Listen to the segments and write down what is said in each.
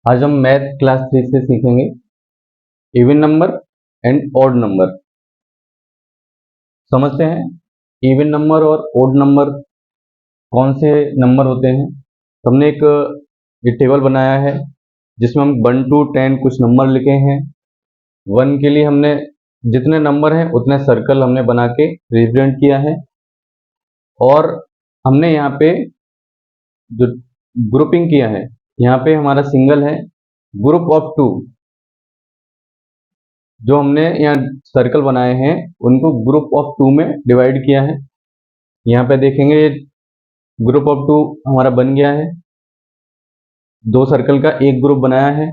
आज हम math class 3 से सीखेंगे even number and odd number. समझते हैं इवन नंबर और ऑड नंबर कौन से नंबर होते हैं। तो हमने एक ये टेबल बनाया है जिसमें हम 1 to 10 कुछ नंबर लिखे हैं। 1 के लिए हमने जितने नंबर हैं उतने सर्कल हमने बना के रिप्रेजेंट किया है, और हमने यहाँ पे जो ग्रुपिंग किया है, यहाँ पे हमारा सिंगल है ग्रुप ऑफ 2। जो हमने यहाँ सर्कल बनाए हैं उनको ग्रुप ऑफ 2 में डिवाइड किया है। यहाँ पे देखेंगे ग्रुप ऑफ 2 हमारा बन गया है, 2 सर्कल का एक ग्रुप बनाया है।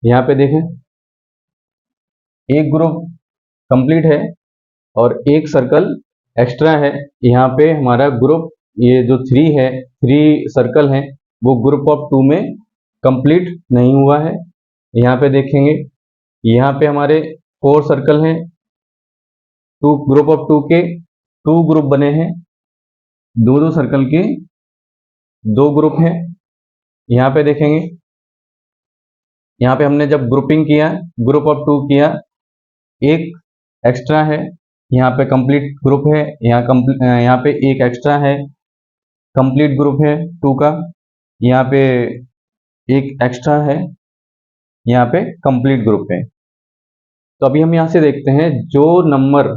यहाँ पे देखें एक ग्रुप कंप्लीट है और एक सर्कल एक्स्ट्रा है। यहाँ पे हमारा ग्रुप ये जो 3 है, 3 सर्कल हैं, वो ग्रुप ऑफ 2 में कंप्लीट नहीं हुआ है। यहाँ पे देखेंगे यहाँ पे हमारे 4 सर्कल हैं, 2 ग्रुप ऑफ 2 के 2 ग्रुप बने हैं, दो सर्कल के 2 ग्रुप हैं। यहाँ पे देखेंगे यहाँ पे हमने जब ग्रुपिंग किया, ग्रुप ऑफ 2 किया, एक एक्स्ट्रा है, यहाँ पे कंप्लीट ग्रुप है, यहाँ पे एक एक्स्ट्रा है, कंप्लीट ग्रुप है 2 का, यहाँ पे एक एक्स्ट्रा है, यहाँ पे कंप्लीट ग्रुप है। तो अभी हम यहाँ से देखते हैं जो नंबर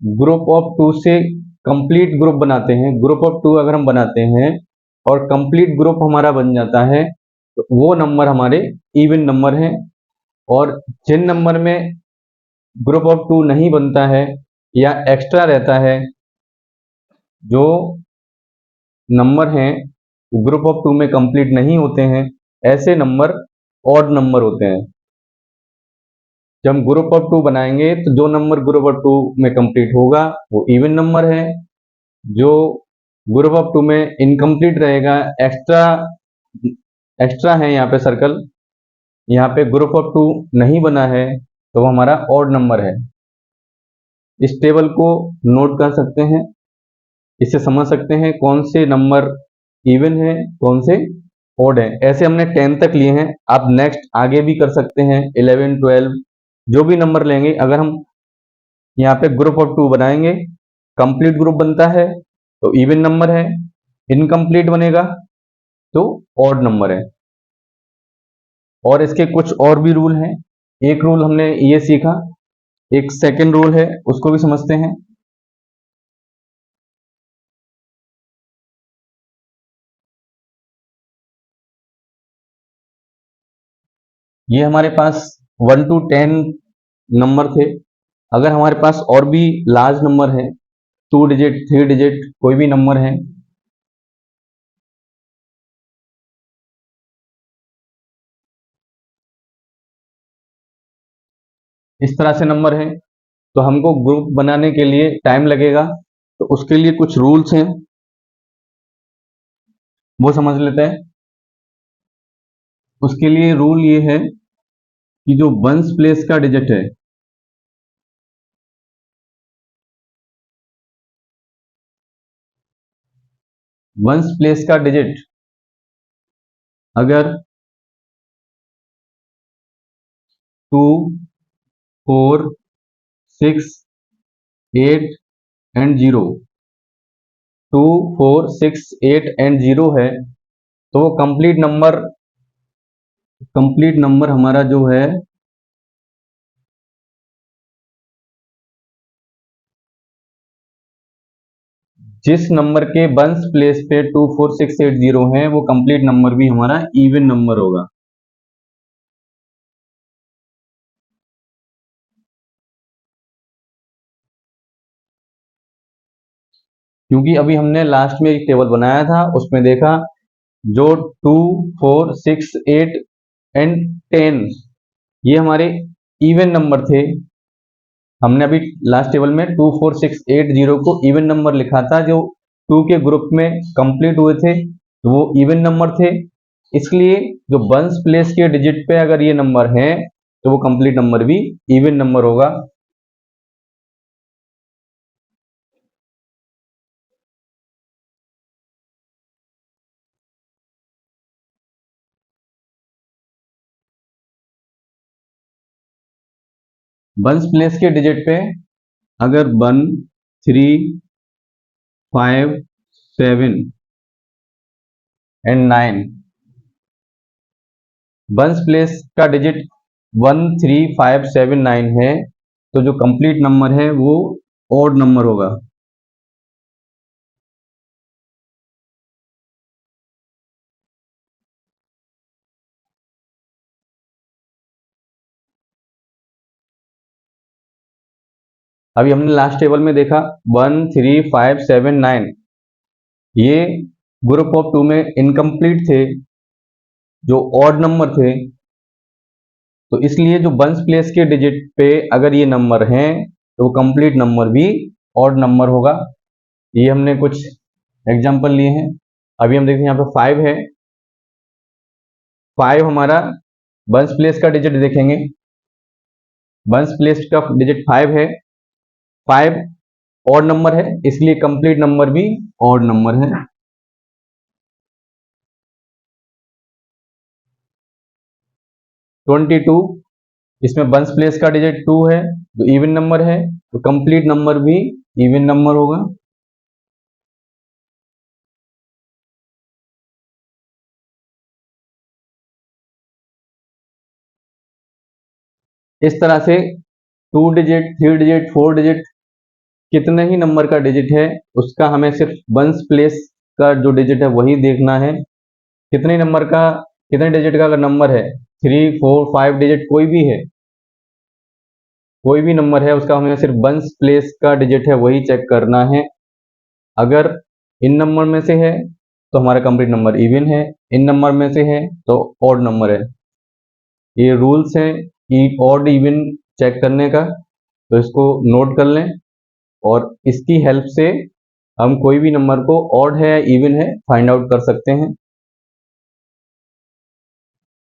ग्रुप ऑफ 2 से कंप्लीट ग्रुप बनाते हैं, ग्रुप ऑफ 2 अगर हम बनाते हैं और कंप्लीट ग्रुप हमारा बन जाता है तो वो नंबर हमारे इवन नंबर हैं। और जिन नंबर में ग्रुप ऑफ 2 नहीं बनता है या एक्स्ट्रा रहता है, जो नंबर हैं वो ग्रुप ऑफ 2 में कंप्लीट नहीं होते हैं, ऐसे नंबर ऑड नंबर होते हैं। जब हम ग्रुप ऑफ 2 बनाएंगे तो जो नंबर ग्रुप ऑफ 2 में कंप्लीट होगा वो इवन नंबर है। जो ग्रुप ऑफ 2 में इनकम्प्लीट रहेगा, एक्स्ट्रा एक्स्ट्रा है यहाँ पे सर्कल, यहाँ पे ग्रुप ऑफ 2 नहीं बना है, तो वो हमारा ऑड नंबर है। इस टेबल को नोट कर सकते हैं, इससे समझ सकते हैं कौन से नंबर इवन है, कौन से ऑड है। ऐसे हमने 10 तक लिए हैं, आप नेक्स्ट आगे भी कर सकते हैं, 11 12 जो भी नंबर लेंगे। अगर हम यहाँ पे ग्रुप ऑफ 2 बनाएंगे, कंप्लीट ग्रुप बनता है तो इवन नंबर है, इनकम्प्लीट बनेगा तो ऑड नंबर है। और इसके कुछ और भी रूल हैं। एक रूल हमने ये सीखा, एक सेकंड रूल है, उसको भी समझते हैं। ये हमारे पास 1 to 10 नंबर थे। अगर हमारे पास और भी लार्ज नंबर है, 2 डिजिट 3 डिजिट कोई भी नंबर है, इस तरह से नंबर है, तो हमको ग्रुप बनाने के लिए टाइम लगेगा। तो उसके लिए कुछ रूल्स हैं, वो समझ लेते हैं। उसके लिए रूल ये है कि जो वंस प्लेस का डिजिट है, वंस प्लेस का डिजिट अगर 2 4 6 8 एंड 0, 2 4 6 8 एंड 0 है, तो वो कंप्लीट नंबर हमारा जो है जिस नंबर के वंस प्लेस पे 2 4 6 8 0 है, वो कंप्लीट नंबर भी हमारा इवन नंबर होगा। क्योंकि अभी हमने लास्ट में एक टेबल बनाया था, उसमें देखा जो 2 4 6 8 एंड 10 ये हमारे इवन नंबर थे। हमने अभी लास्ट टेबल में 2 4 6 8 0 को इवन नंबर लिखा था, जो 2 के ग्रुप में कंप्लीट हुए थे, तो वो इवन नंबर थे। इसलिए जो वंस प्लेस के डिजिट पे अगर ये नंबर है तो वो कंप्लीट नंबर भी इवन नंबर होगा। वंस प्लेस के डिजिट पे अगर 1 3 5 7 एंड 9, वंस प्लेस का डिजिट 1 3 5 7 9 है, तो जो कंप्लीट नंबर है वो ऑड नंबर होगा। अभी हमने लास्ट टेबल में देखा 1 3 5 7 9, ये ग्रुप ऑफ 2 में इनकम्प्लीट थे, जो ऑड नंबर थे, तो इसलिए जो वंस प्लेस के डिजिट पे अगर ये नंबर हैं तो वो कंप्लीट नंबर भी ऑड नंबर होगा। ये हमने कुछ एग्जांपल लिए हैं। अभी हम देखते हैं यहाँ पे 5 है, 5 हमारा वंस प्लेस का डिजिट देखेंगे, वंस प्लेस का डिजिट 5 है, 5 ऑड नंबर है, इसलिए कंप्लीट नंबर भी ऑड नंबर है। ट्वेंटी टू, इसमें वंस प्लेस का डिजिट 2 है, जो इवन नंबर है, तो कंप्लीट नंबर भी इवन नंबर होगा। इस तरह से 2 डिजिट, 3 डिजिट, 4 डिजिट, कितने ही नंबर का डिजिट है उसका हमें सिर्फ वंस प्लेस का जो डिजिट है वही देखना है। कितने नंबर का, कितने डिजिट का अगर नंबर है 3 4 5 डिजिट कोई भी है, कोई भी नंबर है उसका हमें सिर्फ वंस प्लेस का डिजिट है वही चेक करना है। अगर इन नंबर में से है तो हमारा कंप्लीट नंबर इवन है, इन नंबर में से है तो ऑड नंबर है। ये रूल्स है ऑड इवन चेक करने का, तो इसको नोट कर लें और इसकी हेल्प से हम कोई भी नंबर को ऑड है या इवन है फाइंड आउट कर सकते हैं।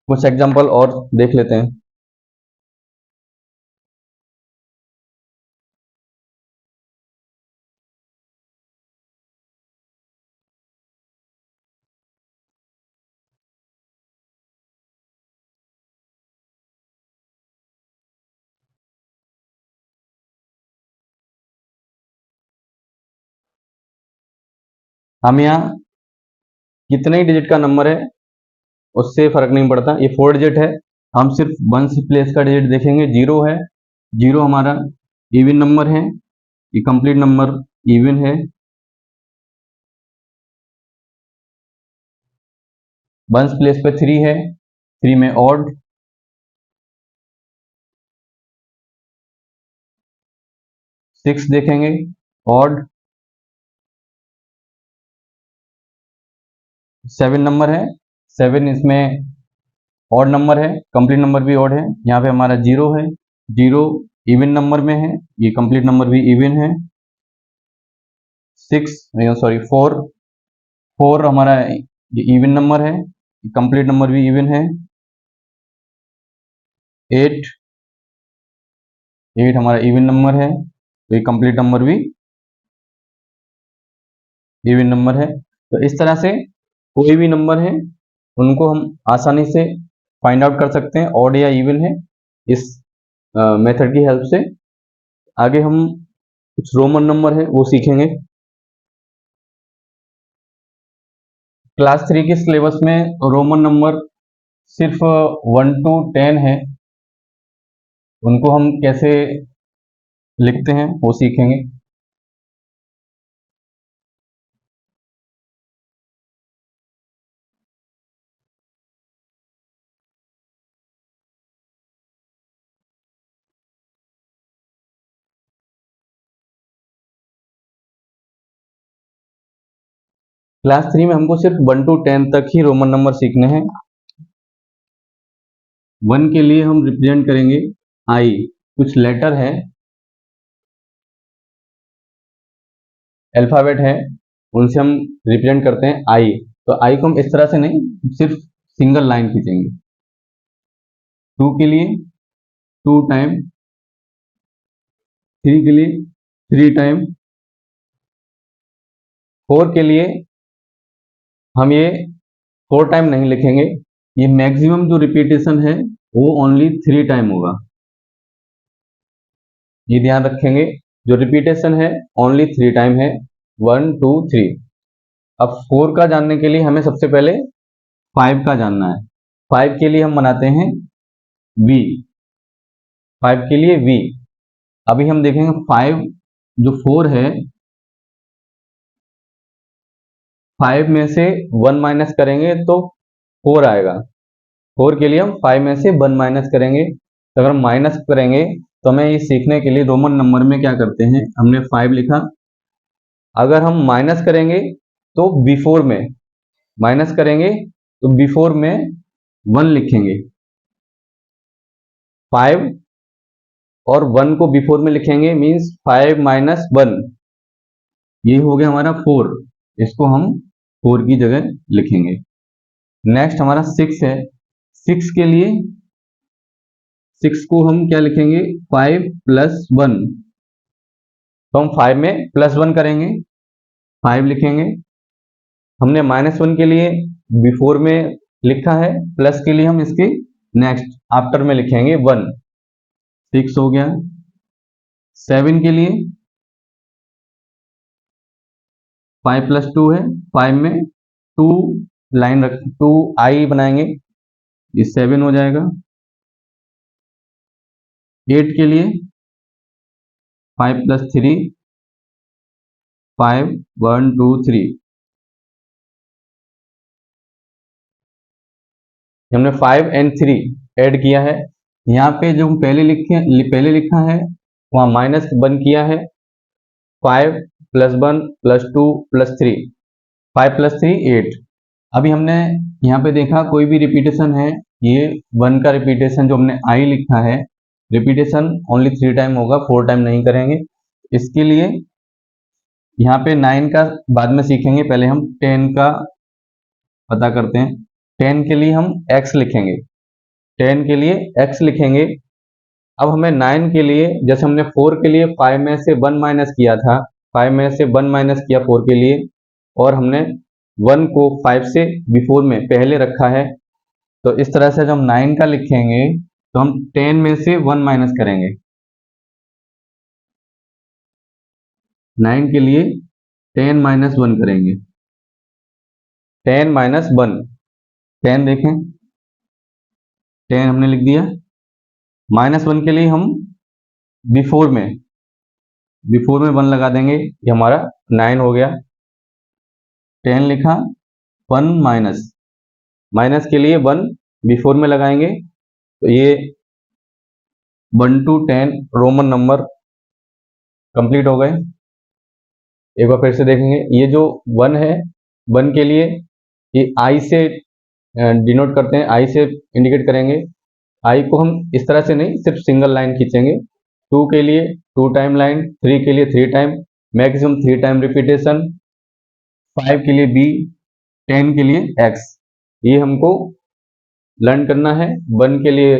कुछ एग्जांपल और देख लेते हैं। हम यहाँ कितने ही डिजिट का नंबर है उससे फर्क नहीं पड़ता, ये 4 डिजिट है, हम सिर्फ वंस प्लेस का डिजिट देखेंगे। 0 है, 0 हमारा इवन नंबर है, ये कंप्लीट नंबर इवन है। वंस प्लेस पे 3 है, 3 में ऑड, 6 देखेंगे ऑड, 7 नंबर है, 7 इसमें ऑड नंबर है, कंप्लीट नंबर भी ऑड है। यहाँ पे हमारा 0 है, 0 इवन नंबर में है, ये कंप्लीट नंबर भी इवन है। 6 सॉरी 4, 4 हमारा ये इवन नंबर है, कंप्लीट नंबर भी इवन है। 8, 8 हमारा इवन नंबर है, तो ये कंप्लीट नंबर भी इवन नंबर है। तो इस तरह से कोई भी नंबर है उनको हम आसानी से फाइंड आउट कर सकते हैं ऑड या इवन है इस मेथड की हेल्प से। आगे हम कुछ रोमन नंबर है वो सीखेंगे। क्लास 3 के सिलेबस में रोमन नंबर सिर्फ 1 to 10 है, उनको हम कैसे लिखते हैं वो सीखेंगे। क्लास 3 में हमको सिर्फ 1 to 10 तक ही रोमन नंबर सीखने हैं। 1 के लिए हम रिप्रेजेंट करेंगे आई, कुछ लेटर है, अल्फाबेट है, उनसे हम रिप्रेजेंट करते हैं आई। तो आई को हम इस तरह से नहीं, सिर्फ सिंगल लाइन खींचेंगे। 2 के लिए 2 टाइम, 3 के लिए 3 टाइम, 4 के लिए हम ये 4 टाइम नहीं लिखेंगे, ये मैक्सिमम जो रिपीटेशन है वो ओनली 3 टाइम होगा। ये ध्यान रखेंगे। जो रिपीटेशन है ओनली 3 टाइम है, 1 2 3। अब 4 का जानने के लिए हमें सबसे पहले 5 का जानना है। 5 के लिए हम बनाते हैं v, 5 के लिए v। अभी हम देखेंगे 5 जो 4 है, 5 में से 1 माइनस करेंगे तो 4 आएगा। 4 के लिए हम 5 में से 1 माइनस करेंगे, तो अगर माइनस करेंगे तो हमें ये सीखने के लिए रोमन नंबर में क्या करते हैं, हमने 5 लिखा। अगर हम माइनस करेंगे तो बिफोर में, माइनस करेंगे तो बिफोर में 1 लिखेंगे। 5 और 1 को बिफोर में लिखेंगे, मीन्स 5 माइनस 1, ये हो गया हमारा 4। इसको हम 4 की जगह लिखेंगे। नेक्स्ट हमारा 6 है। 6 के लिए 6 को हम क्या लिखेंगे, 5 प्लस 1। तो हम 5 में प्लस 1 करेंगे, 5 लिखेंगे। हमने -1 के लिए बिफोर में लिखा है, प्लस के लिए हम इसके नेक्स्ट आफ्टर में लिखेंगे 1। 6 हो गया। 7 के लिए 5 प्लस 2 है, 5 में 2 लाइन रख 2 आई बनाएंगे, ये 7 हो जाएगा। 8 के लिए 5 प्लस 3, 5 1 2 3। हमने 5 एंड 3 ऐड किया है। यहाँ पे जो हम पहले लिखा है वहाँ -1 किया है। 5 प्लस 1 प्लस 2 प्लस 3, 5 प्लस 3 8। अभी हमने यहाँ पे देखा कोई भी रिपीटेशन है, ये 1 का रिपीटेशन जो हमने आई लिखा है, रिपीटेशन ओनली 3 टाइम होगा, 4 टाइम नहीं करेंगे। इसके लिए यहाँ पे 9 का बाद में सीखेंगे, पहले हम 10 का पता करते हैं। 10 के लिए हम x लिखेंगे, 10 के लिए x लिखेंगे। अब हमें 9 के लिए, जैसे हमने 4 के लिए 5 में से 1 माइनस किया था, 5 में से 1 माइनस किया 4 के लिए, और हमने 1 को 5 से बिफोर में पहले रखा है, तो इस तरह से जब हम 9 का लिखेंगे तो हम 10 में से 1 माइनस करेंगे। 9 के लिए 10 माइनस 1 करेंगे, 10 माइनस 1। 10 देखें, 10 हमने लिख दिया। -1 के लिए हम बिफोर में 1 लगा देंगे, ये हमारा 9 हो गया। 10 लिखा, 1 माइनस, माइनस के लिए 1 बिफोर में लगाएंगे, तो ये 1 to 10 रोमन नंबर कंप्लीट हो गए। एक बार फिर से देखेंगे, ये जो 1 है, 1 के लिए ये आई से डिनोट करते हैं, आई से इंडिकेट करेंगे। आई को हम इस तरह से नहीं, सिर्फ सिंगल लाइन खींचेंगे। 2 के लिए 2 टाइम लाइन, 3 के लिए 3 टाइम, मैक्सिमम 3 टाइम रिपीटेशन। 5 के लिए बी, 10 के लिए एक्स, ये हमको लर्न करना है। 1 के लिए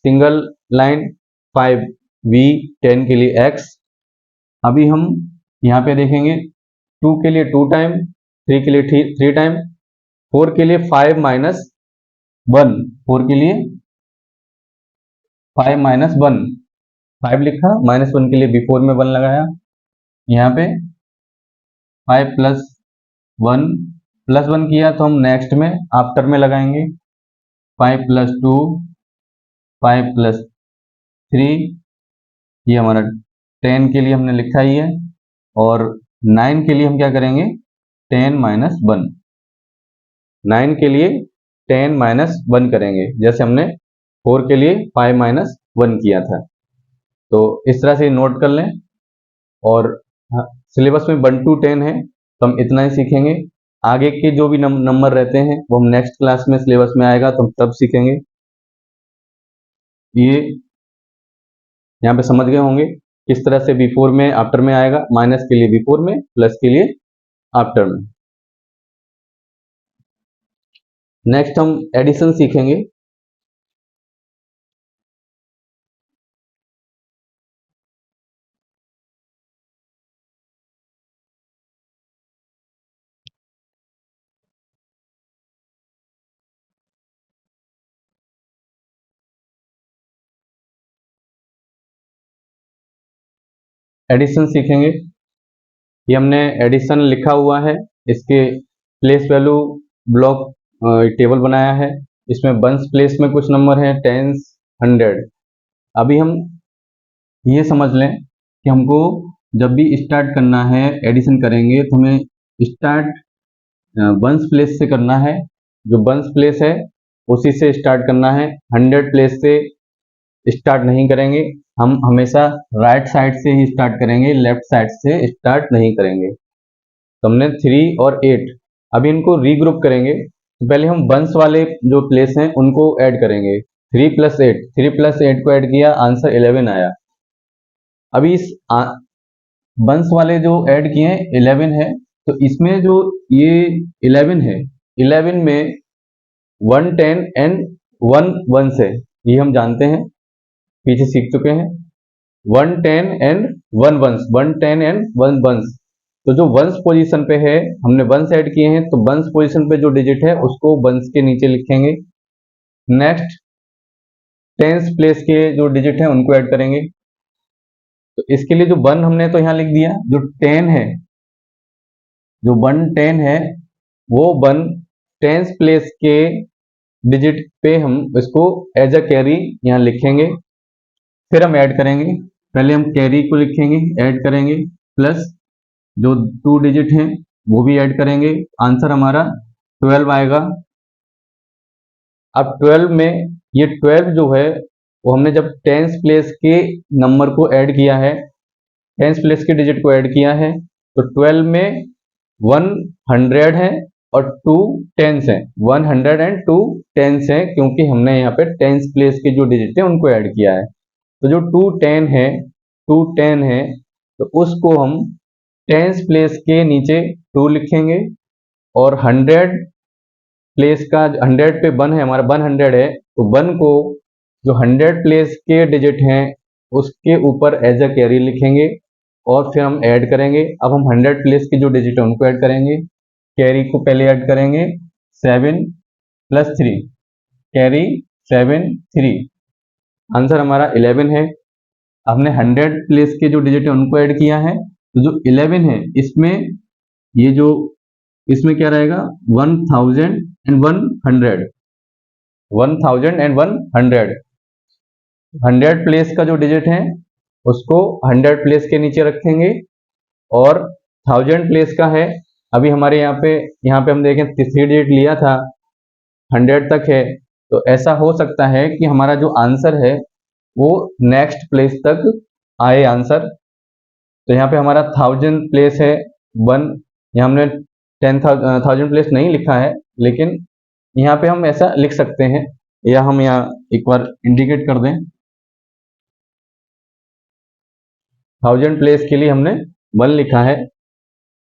सिंगल लाइन, 5 वी, 10 के लिए एक्स। अभी हम यहाँ पे देखेंगे 2 के लिए 2 टाइम, 3 के लिए 3 टाइम, 4 के लिए 5 माइनस 1, 4 के लिए 5 माइनस 1, 5 लिखा, -1 के लिए बिफोर में 1 लगाया। यहाँ पे 5 प्लस 1, प्लस 1 किया तो हम नेक्स्ट में आफ्टर में लगाएंगे। 5 प्लस 2, 5 प्लस 3, ये हमारा 10 के लिए हमने लिखा ही है। और 9 के लिए हम क्या करेंगे, 10 माइनस 1, 9 के लिए 10 माइनस 1 करेंगे, जैसे हमने 4 के लिए 5 माइनस 1 किया था। तो इस तरह से नोट कर लें। और सिलेबस में 1 to 10 है, तो हम इतना ही सीखेंगे। आगे के जो भी नंबर रहते हैं वो हम नेक्स्ट क्लास में सिलेबस में आएगा तो हम तब सीखेंगे। ये यहाँ पे समझ गए होंगे किस तरह से बिफोर में आफ्टर में आएगा, माइनस के लिए बिफोर में, प्लस के लिए आफ्टर में। नेक्स्ट हम एडिशन सीखेंगे। एडिशन सीखेंगे। ये हमने एडिशन लिखा हुआ है, इसके प्लेस वैल्यू ब्लॉक टेबल बनाया है। इसमें वंस प्लेस में कुछ नंबर है, टेंस, 100। अभी हम ये समझ लें कि हमको जब भी स्टार्ट करना है एडिशन करेंगे तो हमें स्टार्ट वंस प्लेस से करना है। जो वंस प्लेस है उसी से स्टार्ट करना है, 100 प्लेस से स्टार्ट नहीं करेंगे। हम हमेशा राइट साइड से ही स्टार्ट करेंगे, लेफ्ट साइड से स्टार्ट नहीं करेंगे। तो हमने 3 और 8, अभी इनको रीग्रुप करेंगे। तो पहले हम वंस वाले जो प्लेस हैं उनको ऐड करेंगे। 3 + 8, 3 + 8 को ऐड किया, आंसर 11 आया। अभी इस वंस वाले जो ऐड किए हैं 11 है, तो इसमें जो ये 11 है, 11 में 1 10 एंड 1 वंस है, ये हम जानते हैं, पीछे सीख चुके हैं। 1 10 एंड 1 वंस, 1 10 एंड 1 वंस। तो जो वंस पोजीशन पे है, हमने वंस ऐड किए हैं, तो वंस पोजीशन पे जो डिजिट है उसको वंस के नीचे लिखेंगे। नेक्स्ट टेंस प्लेस के जो डिजिट है उनको ऐड करेंगे। तो इसके लिए जो 1 हमने तो यहाँ लिख दिया, जो 10 है, जो 1 10 है, वो 1 टेंस प्लेस के डिजिट पे हम इसको एज अ कैरी यहाँ लिखेंगे। फिर हम ऐड करेंगे, पहले हम कैरी को लिखेंगे, ऐड करेंगे, प्लस जो 2 डिजिट हैं वो भी ऐड करेंगे, आंसर हमारा 12 आएगा। अब 12 में ये 12 जो है वो हमने जब टेंस प्लेस के नंबर को ऐड किया है, टेंस प्लेस के डिजिट को ऐड किया है, तो 12 में 100 है और 2 टेंस है, 100 एंड 2 टेंस है, क्योंकि हमने यहाँ पे टेंस प्लेस के जो डिजिट है उनको ऐड किया है। तो जो 2 10 है, 2 10 है, तो उसको हम टेंस प्लेस के नीचे 2 लिखेंगे, और 100 प्लेस का 100 पे 1 है, हमारा 100 है, तो 1 को जो 100 प्लेस के डिजिट हैं उसके ऊपर एज अ कैरी लिखेंगे, और फिर हम ऐड करेंगे। अब हम 100 प्लेस के जो डिजिट है उनको ऐड करेंगे। कैरी को पहले ऐड करेंगे, 7 + 3, कैरी 7 3, आंसर हमारा 11 है। हमने 100 प्लेस के जो डिजिट है उनको ऐड किया है, तो जो 11 है इसमें ये जो इसमें क्या रहेगा, 1000 एंड 100, 1000 एंड 100। 100 प्लेस का जो डिजिट है उसको 100 प्लेस के नीचे रखेंगे, और 1000 प्लेस का है, अभी हमारे यहाँ पे हम देखें 3 डिजिट लिया था, 100 तक है, तो ऐसा हो सकता है कि हमारा जो आंसर है वो नेक्स्ट प्लेस तक आए आंसर। तो यहाँ पे हमारा 1000 प्लेस है 1, यहाँ हमने 10,000 प्लेस नहीं लिखा है, लेकिन यहाँ पे हम ऐसा लिख सकते हैं, या हम यहाँ एक बार इंडिकेट कर दें, 1000 प्लेस के लिए हमने 1 लिखा है।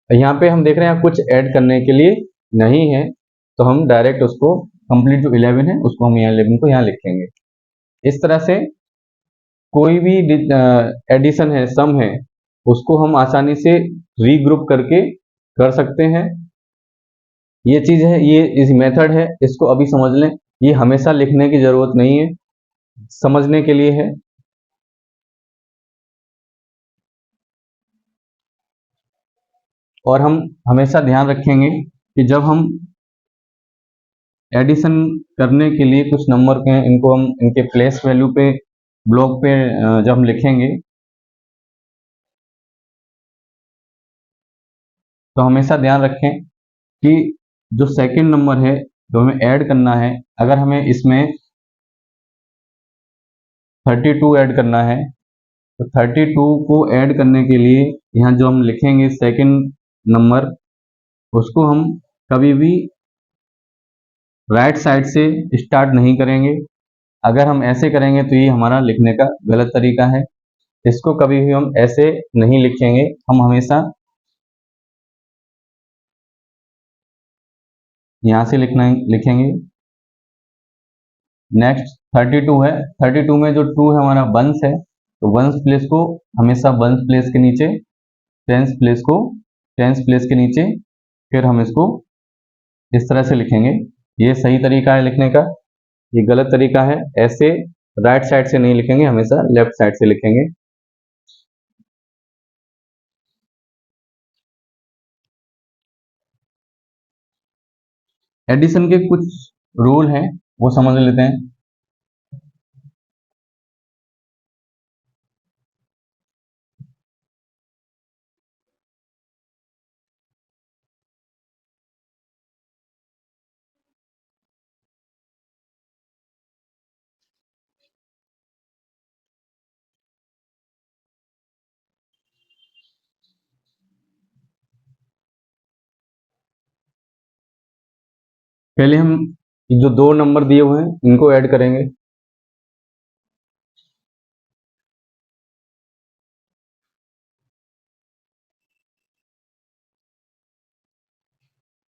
यहाँ पे हम देख रहे हैं कुछ ऐड करने के लिए नहीं है, तो हम डायरेक्ट उसको कंप्लीट जो 11 है उसको हम यहाँ 11 को यहाँ लिखेंगे। इस तरह से कोई भी एडिशन है, सम है, उसको हम आसानी से रीग्रुप करके कर सकते हैं। ये चीज है, ये इस मेथड है, इसको अभी समझ लें। ये हमेशा लिखने की जरूरत नहीं है, समझने के लिए है। और हम हमेशा ध्यान रखेंगे कि जब हम एडिशन करने के लिए कुछ नंबर के इनको हम इनके प्लेस वैल्यू पे ब्लॉक पे जब हम लिखेंगे, तो हमेशा ध्यान रखें कि जो सेकंड नंबर है जो हमें ऐड करना है, अगर हमें इसमें 32 ऐड करना है, तो 32 को ऐड करने के लिए यहाँ जो हम लिखेंगे सेकंड नंबर, उसको हम कभी भी राइट साइड से स्टार्ट नहीं करेंगे। अगर हम ऐसे करेंगे तो ये हमारा लिखने का गलत तरीका है। इसको कभी भी हम ऐसे नहीं लिखेंगे, हम हमेशा यहाँ से लिखेंगे। नेक्स्ट 32 है, 32 में जो 2 है हमारा वंस है, तो वंस प्लेस को हमेशा वंस प्लेस के नीचे, टेंस प्लेस को टेंस प्लेस के नीचे, फिर हम इसको इस तरह से लिखेंगे। ये सही तरीका है लिखने का, ये गलत तरीका है। ऐसे राइट साइड से नहीं लिखेंगे, हमेशा लेफ्ट साइड से लिखेंगे। एडिशन के कुछ रूल हैं वो समझ लेते हैं। पहले हम जो दो नंबर दिए हुए हैं इनको ऐड करेंगे।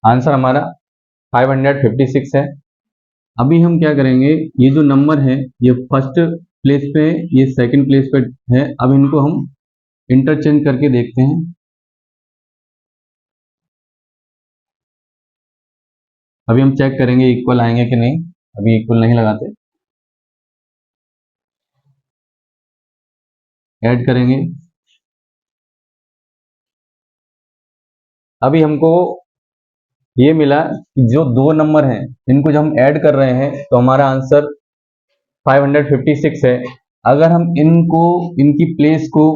आंसर हमारा 556 है। अभी हम क्या करेंगे, ये जो नंबर है ये फर्स्ट प्लेस पे है, ये सेकंड प्लेस पे है। अब इनको हम इंटरचेंज करके देखते हैं। अभी हम चेक करेंगे इक्वल आएंगे कि नहीं। अभी इक्वल नहीं लगाते, ऐड करेंगे। अभी हमको ये मिला कि जो दो नंबर हैं इनको जब हम ऐड कर रहे हैं तो हमारा आंसर 556 है। अगर हम इनको इनकी प्लेस को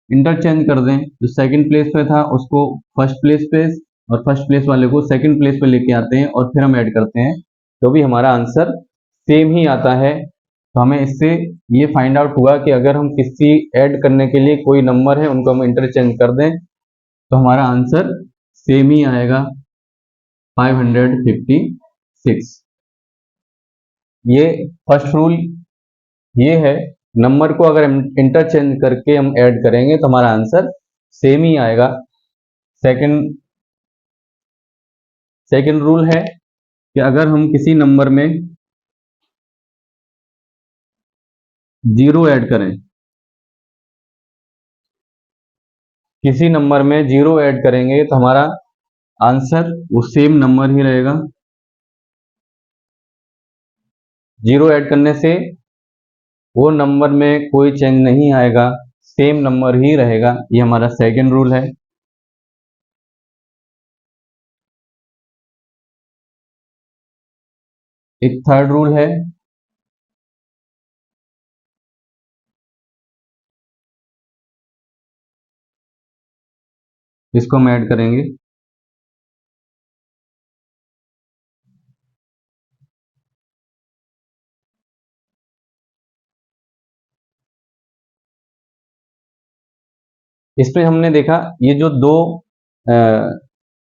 इंटरचेंज कर दें, जो सेकंड प्लेस पे था उसको फर्स्ट प्लेस पे और फर्स्ट प्लेस वाले को सेकंड प्लेस पे लेके आते हैं और फिर हम ऐड करते हैं, तो भी हमारा आंसर सेम ही आता है। तो हमें इससे ये फाइंड आउट हुआ कि अगर हम किसी ऐड करने के लिए कोई नंबर है उनको हम इंटरचेंज कर दें तो हमारा आंसर सेम ही आएगा, 556। ये फर्स्ट रूल ये है, नंबर को अगर हम इंटरचेंज करके हम ऐड करेंगे तो हमारा आंसर सेम ही आएगा। सेकंड सेकंड रूल है कि अगर हम किसी नंबर में जीरो ऐड करें, किसी नंबर में जीरो ऐड करेंगे तो हमारा आंसर वो सेम नंबर ही रहेगा। जीरो ऐड करने से वो नंबर में कोई चेंज नहीं आएगा, सेम नंबर ही रहेगा। ये हमारा सेकंड रूल है। एक थर्ड रूल है, इसको हम ऐड करेंगे। इसमें हमने देखा ये जो दो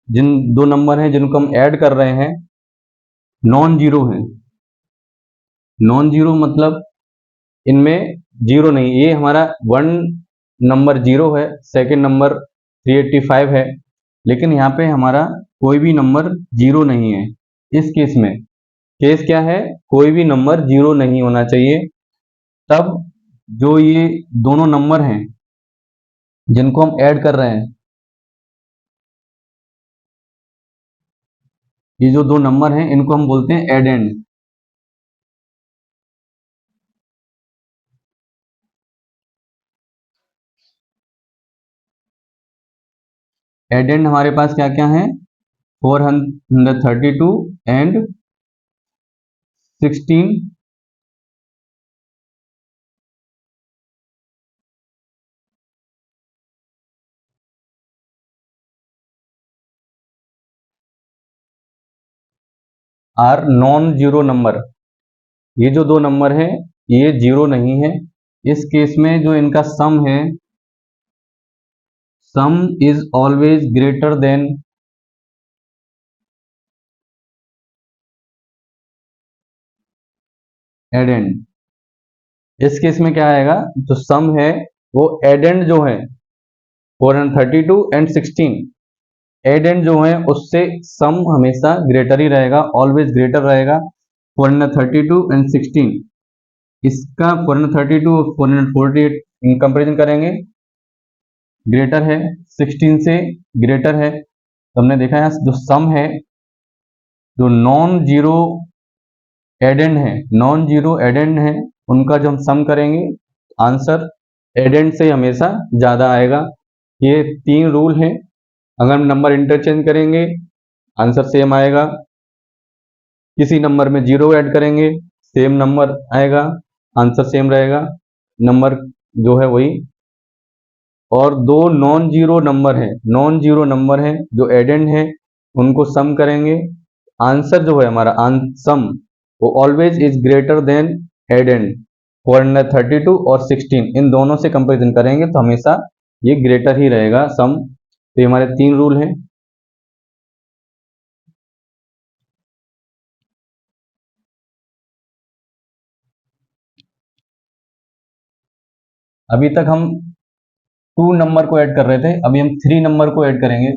जिन दो नंबर हैं जिनको हम ऐड कर रहे हैं नॉन जीरो हैं। नॉन जीरो मतलब इनमें जीरो नहीं, ये हमारा वन नंबर जीरो है, सेकंड नंबर 385 है, लेकिन यहाँ पे हमारा कोई भी नंबर जीरो नहीं है। इस केस में केस क्या है, कोई भी नंबर जीरो नहीं होना चाहिए। तब जो ये दोनों नंबर हैं जिनको हम ऐड कर रहे हैं, ये जो दो नंबर हैं इनको हम बोलते हैं एडेंड। एडेंड हमारे पास क्या क्या है, 432 and 16 are non zero number. ये जो दो नंबर हैं ये जीरो नहीं है। इस केस में जो इनका सम है, सम is always greater than addend. इस केस में क्या आएगा, जो सम है वो एडेंड जो है 432 एंड 16, एडेंड जो है उससे सम हमेशा ग्रेटर ही रहेगा, ऑलवेज ग्रेटर रहेगा। 432 एंड 16, इसका 432 और 448 इन कंपेरिजन करेंगे, ग्रेटर है, 16 से ग्रेटर है। तो हमने देखा है जो सम है, जो नॉन जीरो एडेंड है, नॉन जीरो एडेंड है, उनका जो हम सम करेंगे आंसर एडेंड से हमेशा ज़्यादा आएगा। ये तीन रूल हैं। अगर हम नंबर इंटरचेंज करेंगे आंसर सेम आएगा, किसी नंबर में 0 ऐड करेंगे, सेम नंबर आएगा, आंसर सेम रहेगा, नंबर जो है वही। और दो नॉन जीरो नंबर है जो एडेंड है, उनको सम करेंगे, आंसर जो है हमारा सम वो always is greater than addend. 432 और 16 इन दोनों से कंपेरिजन करेंगे तो हमेशा ये ग्रेटर ही रहेगा सम। तो ये हमारे 3 रूल हैं। अभी तक हम 2 नंबर को ऐड कर रहे थे, अभी हम 3 नंबर को ऐड करेंगे।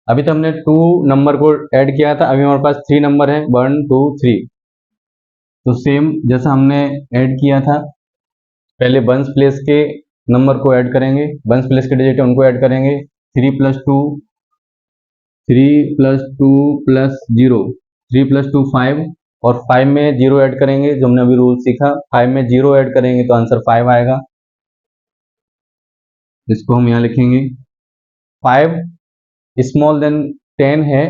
अभी तो हमने 2 नंबर को ऐड किया था, अभी हमारे पास 3 नंबर है, 1 2 3। तो सेम जैसा हमने ऐड किया था, पहले वंस प्लेस के नंबर को ऐड करेंगे, वंस प्लेस के डिजिट है उनको ऐड करेंगे। 3 + 2 + 0, 3 + 2 5, और 5 में 0 ऐड करेंगे, जो हमने अभी रूल सीखा, 5 में 0 ऐड करेंगे तो आंसर 5 आएगा। इसको हम यहाँ लिखेंगे। 5 स्मॉल देन 10 है,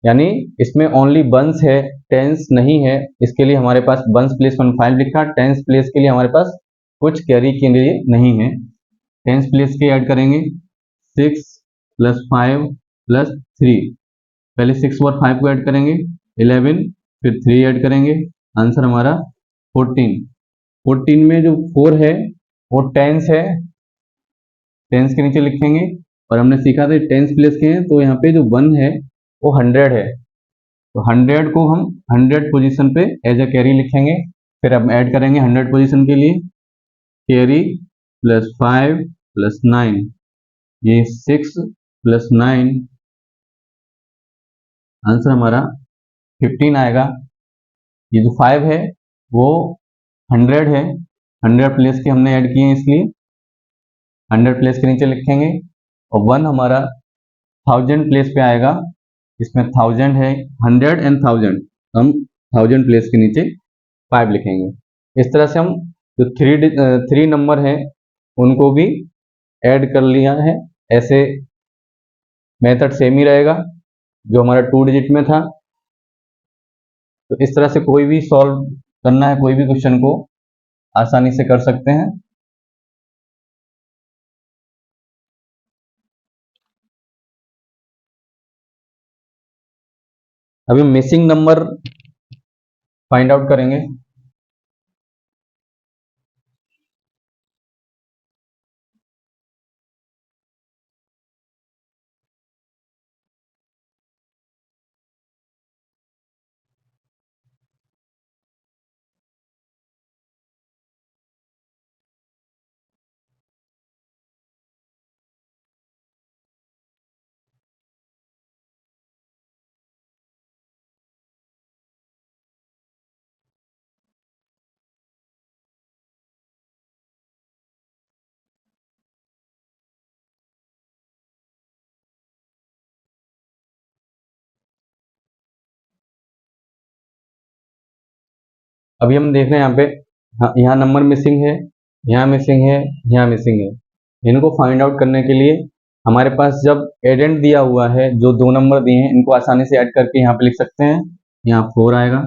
यानी इसमें ओनली वंस है, टेंस नहीं है, इसके लिए हमारे पास वंस प्लेस 5 लिखा, टेंस प्लेस के लिए हमारे पास कुछ कैरी के लिए नहीं है। टेंस प्लेस के ऐड करेंगे 6 + 5 + 3, पहले 6 और 5 को ऐड करेंगे 11, फिर 3 ऐड करेंगे, आंसर हमारा 14। 14 में जो 4 है वो टेंस है, टेंस के नीचे लिखेंगे। और हमने सीखा था टेंस प्लेस के हैं, तो यहाँ पे जो 1 है वो 100 है, तो 100 को हम 100 पोजीशन पे एज अ कैरी लिखेंगे। फिर हम ऐड करेंगे 100 पोजीशन के लिए कैरी +5 + 9, ये 6 + 9, आंसर हमारा 15 आएगा। ये जो 5 है वो 100 है, 100 प्लेस के हमने ऐड किए हैं, इसलिए 100 प्लेस के नीचे लिखेंगे। और 1 हमारा 1000 प्लेस पे आएगा, इसमें 1000 है, 100 एंड 1000, हम 1000 प्लेस के नीचे 5 लिखेंगे। इस तरह से हम जो 3 नंबर हैं उनको भी ऐड कर लिया है। ऐसे मेथड सेम ही रहेगा जो हमारा 2 डिजिट में था। तो इस तरह से कोई भी सॉल्व करना है, कोई भी क्वेश्चन को आसानी से कर सकते हैं। अभी मिसिंग नंबर फाइंड आउट करेंगे। अभी हम देख रहे हैं यहाँ पे, हाँ, यहाँ नंबर मिसिंग है, यहाँ मिसिंग है, यहाँ मिसिंग है। इनको फाइंड आउट करने के लिए हमारे पास जब एडेंड दिया हुआ है, जो 2 नंबर दिए हैं इनको आसानी से ऐड करके यहाँ पे लिख सकते हैं, यहाँ 4 आएगा।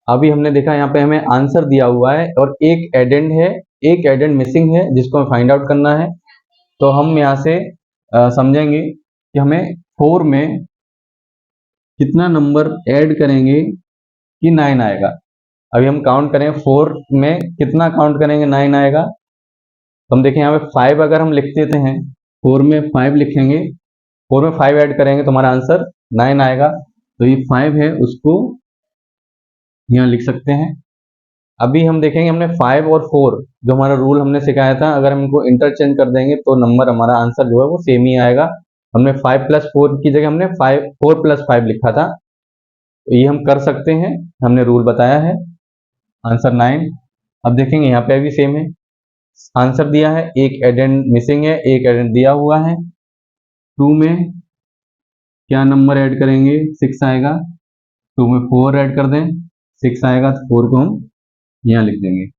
अभी हमने देखा यहाँ पे हमें आंसर दिया हुआ है और एक एडेंड है, एक एडेंड मिसिंग है जिसको हमें फाइंड आउट करना है। तो हम यहाँ से समझेंगे कि हमें 4 में कितना नंबर ऐड करेंगे कि 9 आएगा। अभी हम काउंट करें 4 में कितना काउंट करेंगे 9 आएगा। तो हम देखें यहाँ पे 5 अगर हम लिख देते हैं, 4 में 5 लिखेंगे, 4 में 5 ऐड करेंगे तो हमारा आंसर 9 आएगा। तो ये 5 है उसको यहाँ लिख सकते हैं। अभी हम देखेंगे, हमने 5 और 4 जो हमारा रूल हमने सिखाया था, अगर हम इनको इंटरचेंज कर देंगे तो नंबर हमारा आंसर जो है वो सेम ही आएगा। हमने 5 + 4 की जगह हमने 4 + 5 लिखा था, तो ये हम कर सकते हैं, हमने रूल बताया है। आंसर 9। अब देखेंगे यहाँ पे भी सेम है, आंसर दिया है, एक एडेंड मिसिंग है, एक एडेंड दिया हुआ है। 2 में क्या नंबर ऐड करेंगे? 6 आएगा। 2 में 4 ऐड कर दें, 6 आएगा, तो 4 को हम यहाँ लिख देंगे।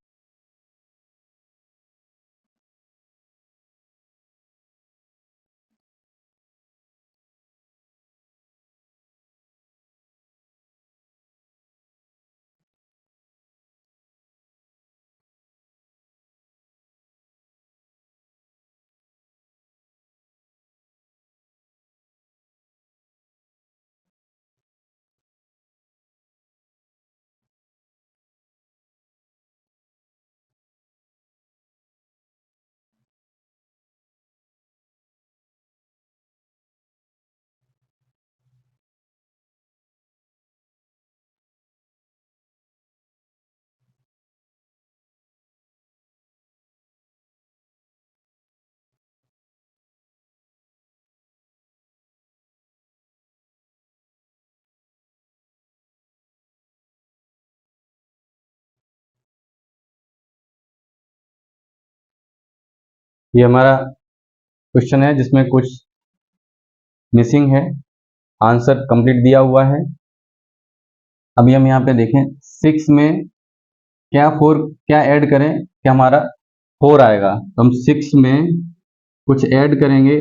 ये हमारा क्वेश्चन है जिसमें कुछ मिसिंग है, आंसर कंप्लीट दिया हुआ है। अभी हम यहाँ पे देखें, 6 में क्या ऐड करें, क्या हमारा 4 आएगा, तो हम 6 में कुछ ऐड करेंगे।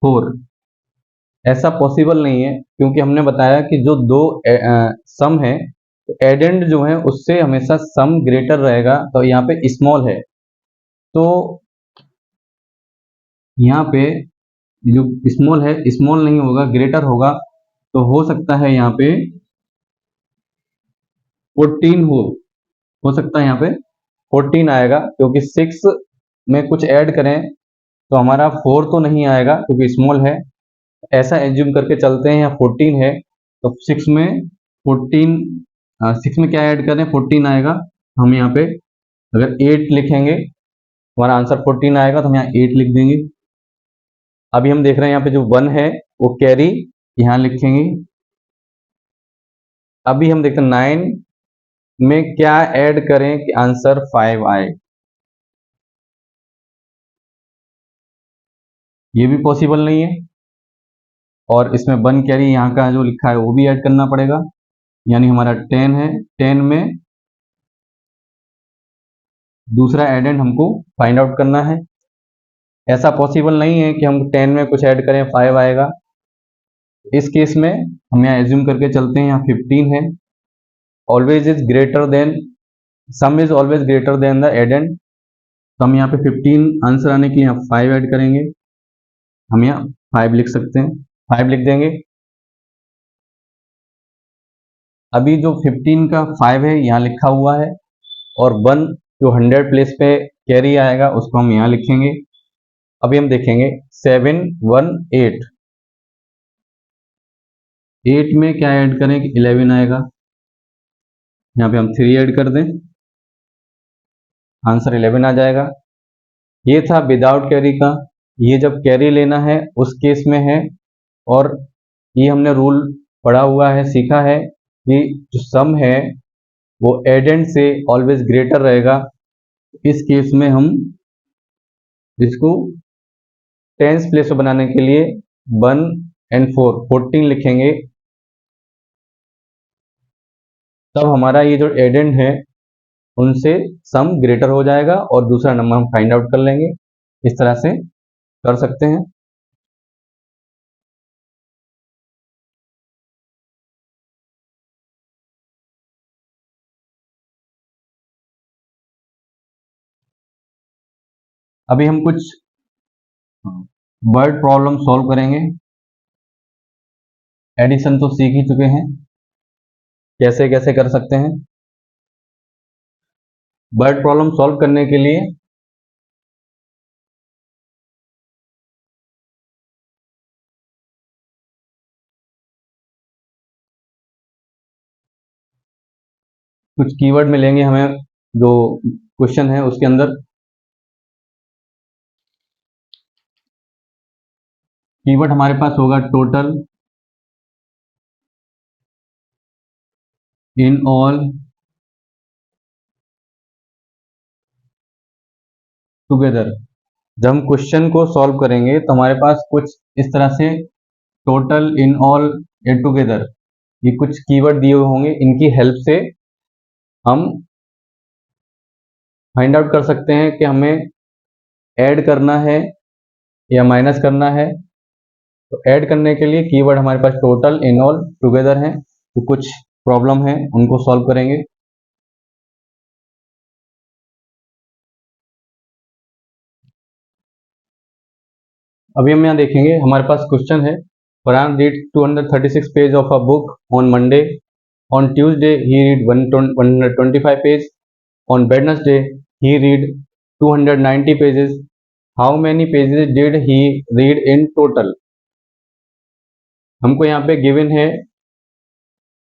फोर ऐसा पॉसिबल नहीं है, क्योंकि हमने बताया कि जो दो सम है, तो एडेंड जो है उससे हमेशा सम ग्रेटर रहेगा, तो यहाँ पे स्मॉल है, तो यहाँ पे जो स्मॉल है, स्मॉल नहीं होगा, ग्रेटर होगा, तो हो सकता है यहाँ पे 14 हो सकता है यहाँ पे 14 आएगा, क्योंकि 6 में कुछ ऐड करें तो हमारा 4 तो नहीं आएगा क्योंकि स्मॉल है, ऐसा एज्यूम करके चलते हैं, यहाँ 14 है, तो 6 में 14 6 में क्या ऐड करें, 14 आएगा। हम यहाँ पे अगर 8 लिखेंगे, हमारा आंसर 14 आएगा, तो हम यहाँ 8 लिख देंगे। अभी हम देख रहे हैं यहाँ पे जो 1 है वो कैरी यहाँ लिखेंगे। अभी हम देखते हैं 9 में क्या ऐड करें कि आंसर 5 आए, ये भी पॉसिबल नहीं है, और इसमें 1 कैरी यहाँ का जो लिखा है वो भी ऐड करना पड़ेगा, यानी हमारा 10 है। 10 में दूसरा एडेंड हमको फाइंड आउट करना है। ऐसा पॉसिबल नहीं है कि हम 10 में कुछ ऐड करें 5 आएगा। इस केस में हम यहाँ एज्यूम करके चलते हैं, यहाँ 15 है, always is greater than, some is always greater than the addend, तो हम यहाँ पे 15 आंसर आने के लिए यहाँ 5 ऐड करेंगे, हम यहाँ 5 लिख सकते हैं, 5 लिख देंगे। अभी जो 15 का 5 है यहाँ लिखा हुआ है, और 1 जो 100 प्लेस पे कैरी आएगा उसको हम यहाँ लिखेंगे। अभी हम देखेंगे 7 1 8, 8 में क्या ऐड करें कि 11 आएगा, यहाँ पे हम 3 ऐड कर दें, आंसर 11 आ जाएगा। ये था विदाउट कैरी का, ये जब कैरी लेना है उस केस में है, और ये हमने रूल पढ़ा हुआ है, सीखा है कि जो सम है वो एडेंड से ऑलवेज ग्रेटर रहेगा। इस केस में हम इसको टेंस प्लेस पे बनाने के लिए 1 और 4 14 लिखेंगे, तब हमारा ये जो एडेंड है उनसे सम ग्रेटर हो जाएगा और दूसरा नंबर हम फाइंड आउट कर लेंगे। इस तरह से कर सकते हैं। अभी हम कुछ वर्ड प्रॉब्लम सॉल्व करेंगे। एडिशन तो सीख ही चुके हैं, कैसे कैसे कर सकते हैं। वर्ड प्रॉब्लम सॉल्व करने के लिए कुछ कीवर्ड मिलेंगे हमें जो क्वेश्चन है उसके अंदर। कीवर्ड हमारे पास होगा टोटल, इन ऑल, टुगेदर। जब हम क्वेश्चन को सॉल्व करेंगे तो हमारे पास कुछ इस तरह से टोटल, इन ऑल या टुगेदर, ये कुछ कीवर्ड दिए हुए होंगे। इनकी हेल्प से हम फाइंड आउट कर सकते हैं कि हमें ऐड करना है या माइनस करना है। तो ऐड करने के लिए कीवर्ड हमारे पास टोटल, इन ऑल, टुगेदर है। तो कुछ प्रॉब्लम है उनको सॉल्व करेंगे। अभी हम यहाँ देखेंगे, हमारे पास क्वेश्चन है, Farhan read 236 page of a book on Monday, on Tuesday he read 125 page, on Wednesday he read 290 pages, how many pages did he read in total. हमको यहाँ पे गिवन है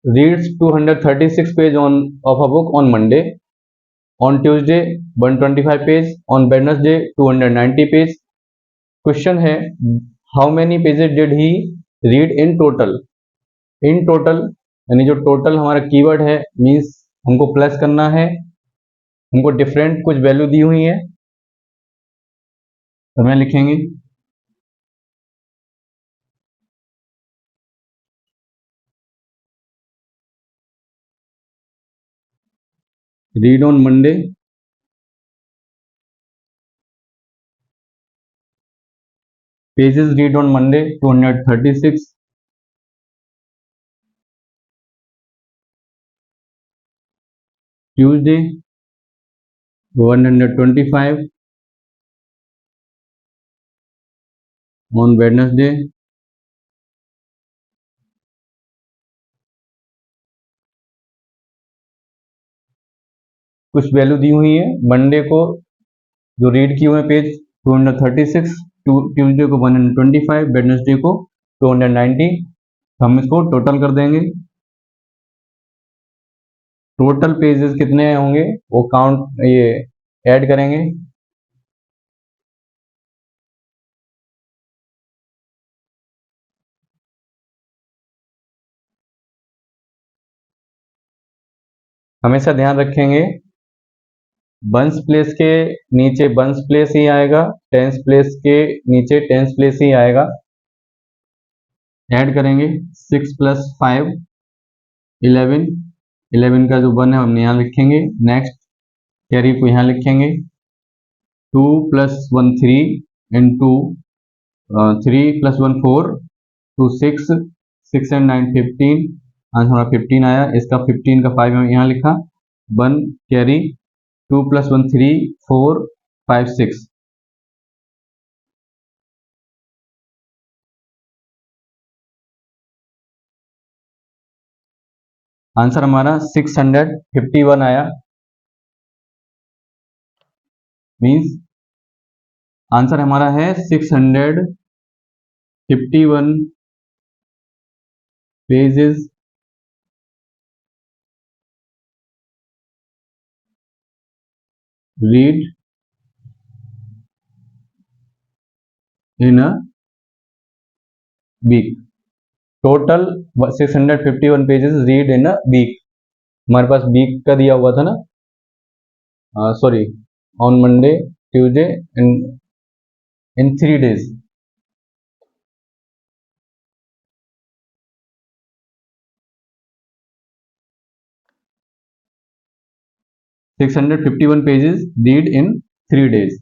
reads 236 page on of a book on Monday, on Tuesday 125 page, on Wednesday 290 page. Question है how many pages did he read in total. In total यानी जो total हमारा keyword है, means हमको प्लस करना है। हमको डिफरेंट कुछ वैल्यू दी हुई है, तो मैं लिखेंगे read on Monday, pages read on Monday 236, Tuesday 125, on Wednesday कुछ वैल्यू दी हुई है। मंडे को जो रीड किए हुए पेज 236, ट्यूसडे को 125, वेडनेसडे को 290। हम इसको टोटल कर देंगे। टोटल पेजेस कितने होंगे वो काउंट, ये ऐड करेंगे। हमेशा ध्यान रखेंगे बंस प्लेस के नीचे बंस प्लेस ही आएगा, टेंस प्लेस के नीचे टेंस प्लेस ही आएगा। ऐड करेंगे 6 + 5 11, 11 का जो 1 है हम यहाँ लिखेंगे। नेक्स्ट कैरी को यहाँ लिखेंगे। 2 + 1 3 इंटू 3 + 1 4 2 6, 6 and 9 15, आंसर हमारा 15 आया। इसका 15 का 5 हम यहाँ लिखा। 1 कैरी, 2 + 1 3 4 5 6, आंसर हमारा 651 आया। मीन्स आंसर हमारा है 651 pages read in a week. Total 651 pages read in a week. हमारे पास वीक का दिया हुआ था ना, sorry, on Monday, Tuesday, in 3 days। 651 pages read in 3 days।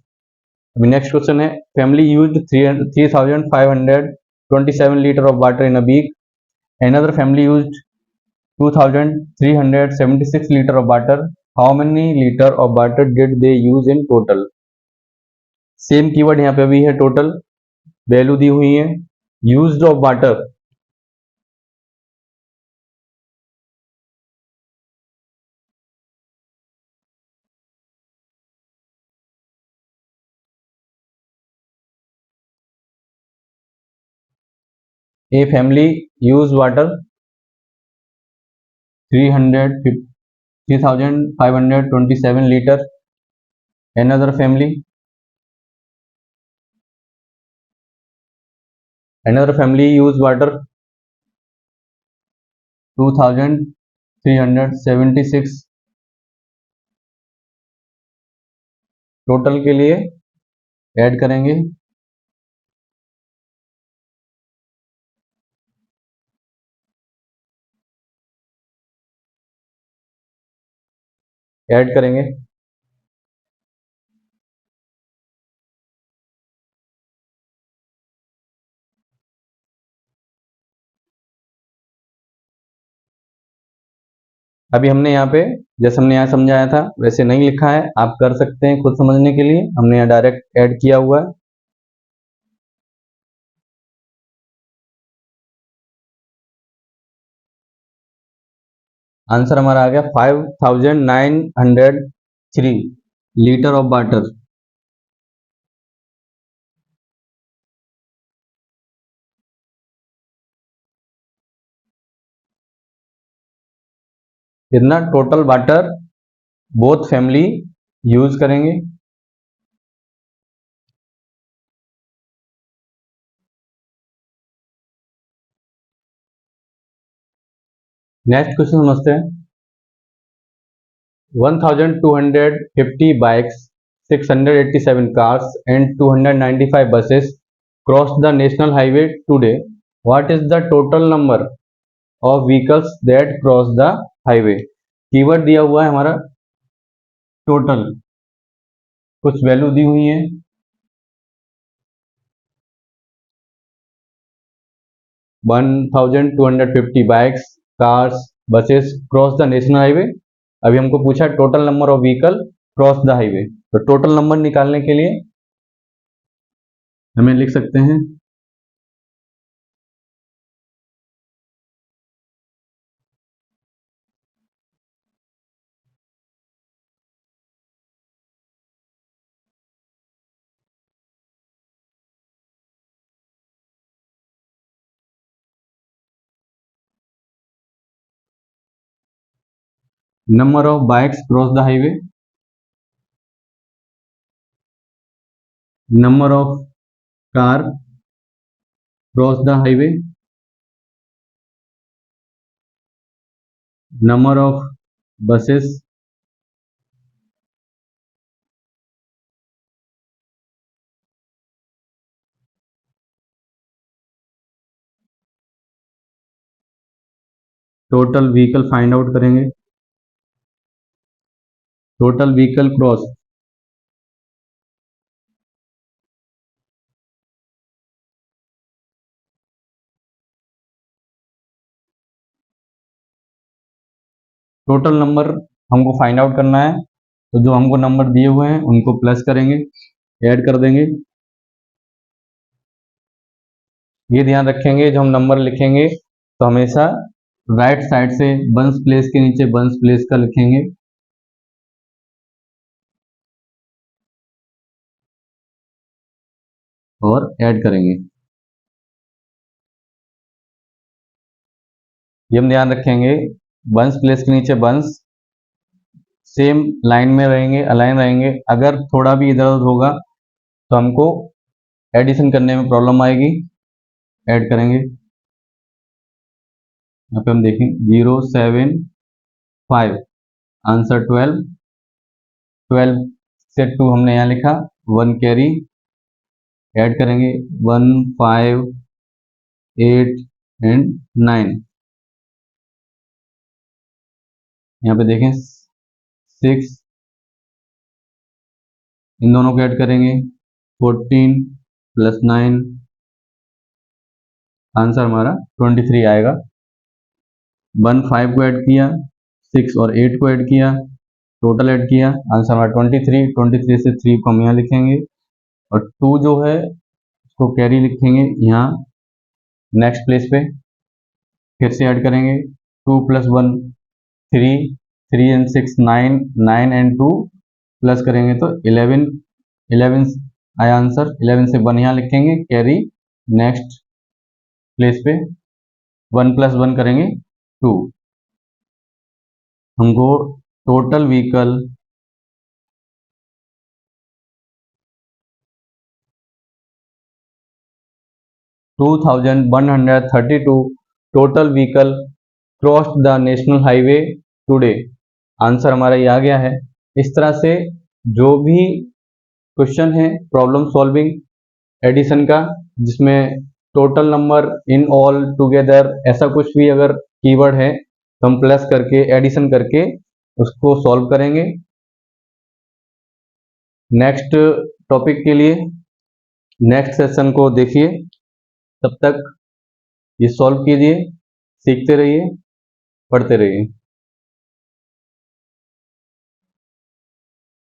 अभी नेक्स्ट क्वेश्चन है, family used 3527 litre of water in a week, another family used 2376 liter of water, how many liter of water did they use in total। Same keyword यहाँ पे भी है, total value दी हुई है। Used of water, a family use water 300 3527 liter. Another family use water 2376. Total के लिए add करेंगे, अभी हमने यहाँ पे जैसे हमने यहाँ समझाया था वैसे नहीं लिखा है, आप कर सकते हैं खुद समझने के लिए। हमने यहाँ डायरेक्ट ऐड किया हुआ है। आंसर हमारा आ गया 5903 लीटर ऑफ वाटर। इतना total water both family use करेंगे। नेक्स्ट क्वेश्चन समझते हैं। 1250 bikes, 687 cars and 295 buses crossed the national highway today. What is the total number of vehicles that cross the highway? Keyword दिया हुआ है हमारा total, कुछ value दी हुई है। 1250 bikes, cars, buses cross the national highway. अभी हमको पूछा total number of vehicle cross the highway, तो टोटल नंबर निकालने के लिए हमें लिख सकते हैं number of bikes cross the highway, number of car cross the highway, number of buses total vehicle find out करेंगे। Total vehicle cross, total number हमको फाइंड आउट करना है, तो जो हमको नंबर दिए हुए हैं उनको प्लस करेंगे, ऐड कर देंगे। ये ध्यान रखेंगे जब हम नंबर लिखेंगे तो हमेशा राइट साइड से बंस प्लेस के नीचे बंस प्लेस का लिखेंगे। और ऐड करेंगे। ये हम ध्यान रखेंगे बंस प्लेस के नीचे बंस सेम लाइन में रहेंगे, अलाइन रहेंगे। अगर थोड़ा भी इधर उधर होगा तो हमको एडिशन करने में प्रॉब्लम आएगी। ऐड करेंगे, यहाँ पे हम देखें 075, आंसर 12, 12 से 2 हमने यहाँ लिखा, 1 कैरी। ऐड करेंगे 1, 5, 8 एंड 9। यहाँ पे देखें 6, इन दोनों को ऐड करेंगे 14 प्लस 9, आंसर हमारा 23 आएगा। 1, 5 को ऐड किया, 6 और 8 को ऐड किया, टोटल ऐड किया, आंसर हमारा 23। 23 से 3 को हम यहाँ लिखेंगे और 2 जो है उसको कैरी लिखेंगे यहाँ नेक्स्ट प्लेस पे। फिर से ऐड करेंगे 2 प्लस 1 3, 3 एंड 6 9, 9 एंड 2 प्लस करेंगे तो 11, 11 आया आंसर। 11 से 1 यहाँ लिखेंगे, कैरी नेक्स्ट प्लेस पे, 1 प्लस 1 करेंगे 2। हमको total vehicle to 2132 total vehicle cross the national highway today. Answer हमारा ये आ गया है। इस तरह से जो भी क्वेश्चन है प्रॉब्लम सॉल्विंग एडिशन का, जिसमें total number in all together ऐसा कुछ भी अगर कीवर्ड है तो हम प्लस करके एडिशन करके उसको सॉल्व करेंगे। नेक्स्ट टॉपिक के लिए नेक्स्ट सेशन को देखिए, तब तक ये सॉल्व कीजिए, सीखते रहिए, पढ़ते रहिए।